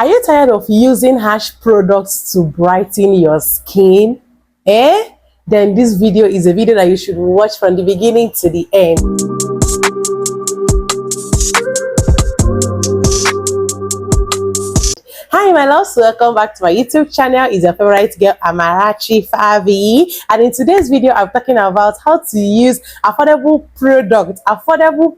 Are you tired of using harsh products to brighten your skin? Then this video is a video that you should watch from the beginning to the end. Hi my loves, welcome back to my YouTube channel. It's your favorite girl Amarachi Favy, and in today's video I'm talking about how to use affordable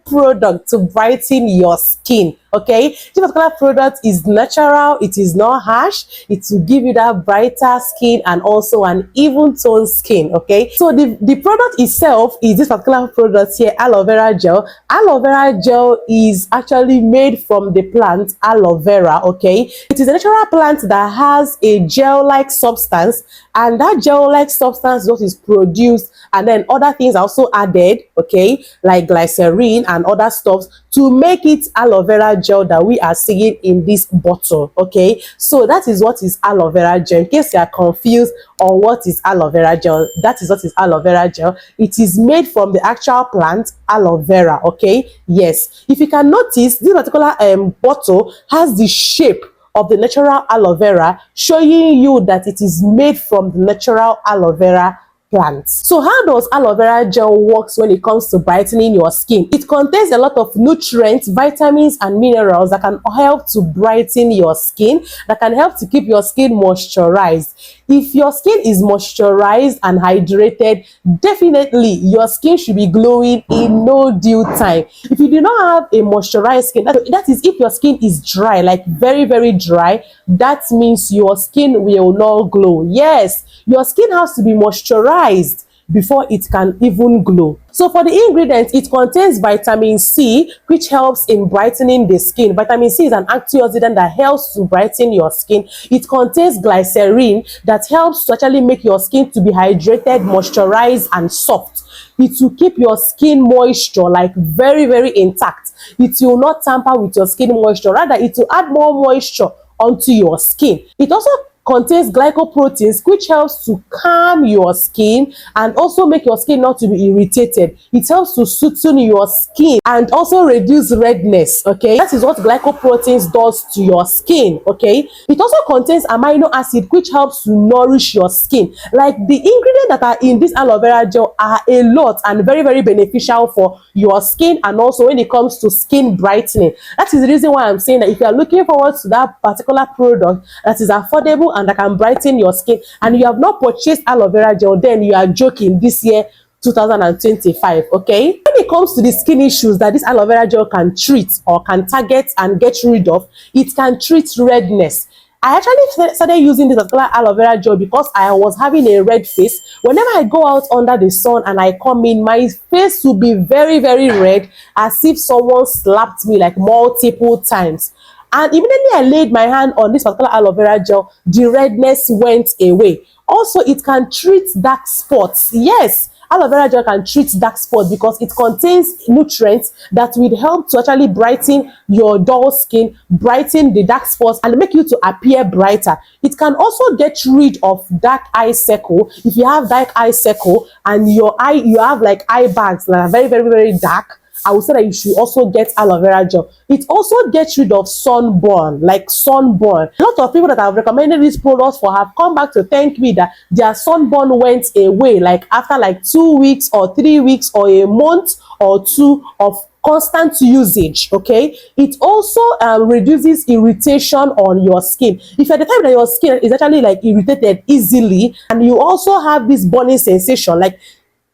product to brighten your skin. Okay, this particular product is natural, it is not harsh, it will give you that brighter skin and also an even tone skin. Okay, so the product itself is this particular product here, aloe vera gel. Aloe vera gel is actually made from the plant aloe vera. Okay, it is a natural plant that has a gel-like substance, and that gel-like substance is what is produced, and then other things are also added, okay, like glycerin and other stuffs to make it aloe vera gel that we are seeing in this bottle. Okay, so that is what is aloe vera gel. In case you are confused on what is aloe vera gel, that is what is aloe vera gel. It is made from the actual plant aloe vera. Okay, yes, if you can notice, this particular bottle has the shape of the natural aloe vera, showing you that it is made from the natural aloe vera plant. So how does aloe vera gel works when it comes to brightening your skin? It contains a lot of nutrients, vitamins and minerals that can help to brighten your skin, that can help to keep your skin moisturized. If your skin is moisturized and hydrated, definitely your skin should be glowing in no due time. If you do not have a moisturized skin, that is if your skin is dry, like very dry, that means your skin will not glow. Yes, your skin has to be moisturized before it can even glow. So for the ingredients, it contains vitamin C, which helps in brightening the skin. Vitamin C is an antioxidant that helps to brighten your skin. It contains glycerin that helps to actually make your skin to be hydrated, moisturized and soft. It will keep your skin moisture like very intact. It will not tamper with your skin moisture. Rather, it will add more moisture onto your skin. It also contains glycoproteins, which helps to calm your skin and also make your skin not to be irritated. It helps to soothe your skin and also reduce redness. Okay, that is what glycoproteins does to your skin. Okay, it also contains amino acid, which helps to nourish your skin. Like the ingredients that are in this aloe vera gel are a lot and very beneficial for your skin, and also when it comes to skin brightening. That is the reason why I'm saying that if you are looking forward to that particular product that is affordable and that can brighten your skin, and you have not purchased aloe vera gel, then you are joking this year 2025. Okay, when it comes to the skin issues that this aloe vera gel can treat or can target and get rid of, it can treat redness. I actually started using this particular aloe vera gel because I was having a red face. Whenever I go out under the sun and I come in, my face will be very red, as if someone slapped me like multiple times. And immediately I laid my hand on this particular aloe vera gel, the redness went away. Also, it can treat dark spots. Yes, aloe vera gel can treat dark spots because it contains nutrients that will help to actually brighten your dull skin, brighten the dark spots, and make you to appear brighter. It can also get rid of dark eye circle. If you have dark eye circle and you have like eye bags that are very dark, I would say that you should also get aloe vera gel. It also gets rid of sunburn, like sunburn. A lot of people that have recommended these products for have come back to thank me that their sunburn went away, like after like 2 weeks or 3 weeks or a month or two of constant usage. Okay, it also reduces irritation on your skin. If you're the type that your skin is actually like irritated easily, and you also have this burning sensation, like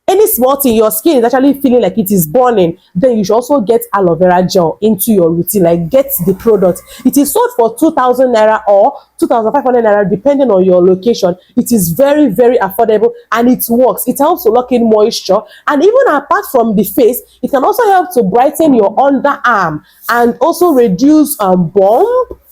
any small thing, your skin is actually feeling like it is burning, then you should also get aloe vera gel into your routine. Like, get the product. It is sold for 2,000 naira or 2,500 naira depending on your location. It is very affordable and it works. It helps to lock in moisture, and even apart from the face, it can also help to brighten your underarm and also reduce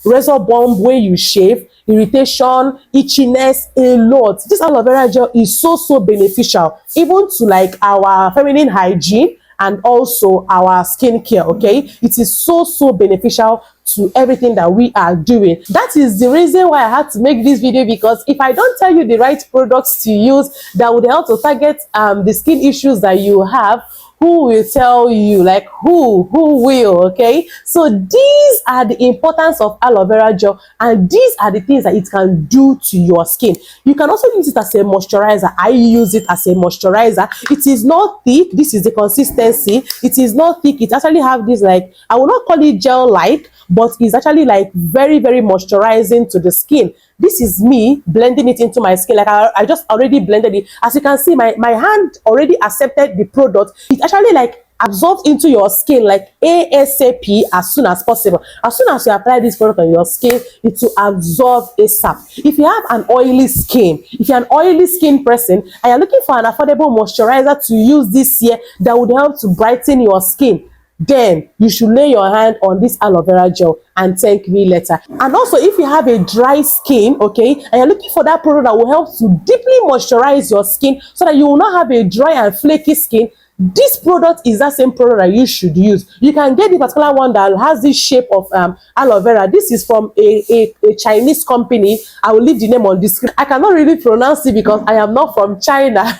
razor bump where you shave, irritation, itchiness, a lot. This aloe vera gel is so beneficial even to like our feminine hygiene and also our skincare. Okay, it is so beneficial to everything that we are doing. That is the reason why I had to make this video, because if I don't tell you the right products to use that would help to target the skin issues that you have, who will tell you? Like who will? Okay, so these are the importance of aloe vera gel, and these are the things that it can do to your skin. You can also use it as a moisturizer. I use it as a moisturizer. It is not thick. This is the consistency. It is not thick. It actually have this, like, I will not call it gel like, but it's actually like very moisturizing to the skin. This is me blending it into my skin. Like I just already blended it. As you can see, my hand already accepted the product. It actually like absorbs into your skin like ASAP, as soon as possible. As soon as you apply this product on your skin, it will absorb ASAP. If you have an oily skin, if you're an oily skin person and you're looking for an affordable moisturizer to use this year that would help to brighten your skin, then you should lay your hand on this aloe vera gel and thank me later. And also, if you have a dry skin, okay, and you're looking for that product that will help to deeply moisturize your skin so that you will not have a dry and flaky skin, this product is that same product that you should use. You can get the particular one that has this shape of aloe vera. This is from a Chinese company. I will leave the name on the screen. I cannot really pronounce it because I am not from China.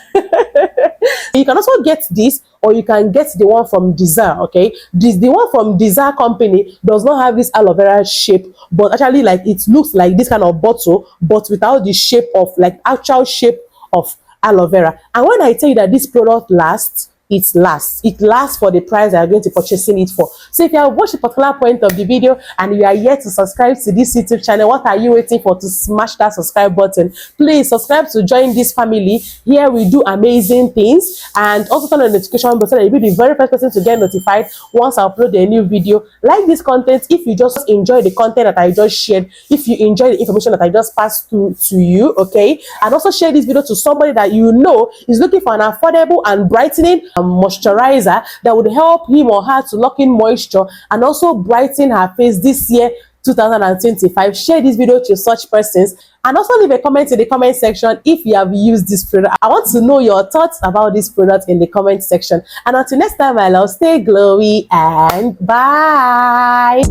You can also get this, or you can get the one from Disaar. Okay, the one from Disaar company does not have this aloe vera shape, but actually like it looks like this kind of bottle, but without the shape of like actual shape of aloe vera. And when I tell you that this product lasts, it lasts for the price that you're going to purchasing it for. So if you have watched a particular point of the video and you are yet to subscribe to this YouTube channel, what are you waiting for to smash that subscribe button? Please subscribe to join this family. Here we do amazing things, and also turn on the notification bell so that you'll be the very first person to get notified once I upload a new video. Like this content if you just enjoy the content that I just shared, if you enjoy the information that I just passed through to you, okay? And also share this video to somebody that you know is looking for an affordable and brightening moisturizer that would help him or her to lock in moisture and also brighten her face this year 2025. Share this video to such persons, and also leave a comment in the comment section if you have used this product. I want to know your thoughts about this product in the comment section. And until next time, my love, stay glowy and bye.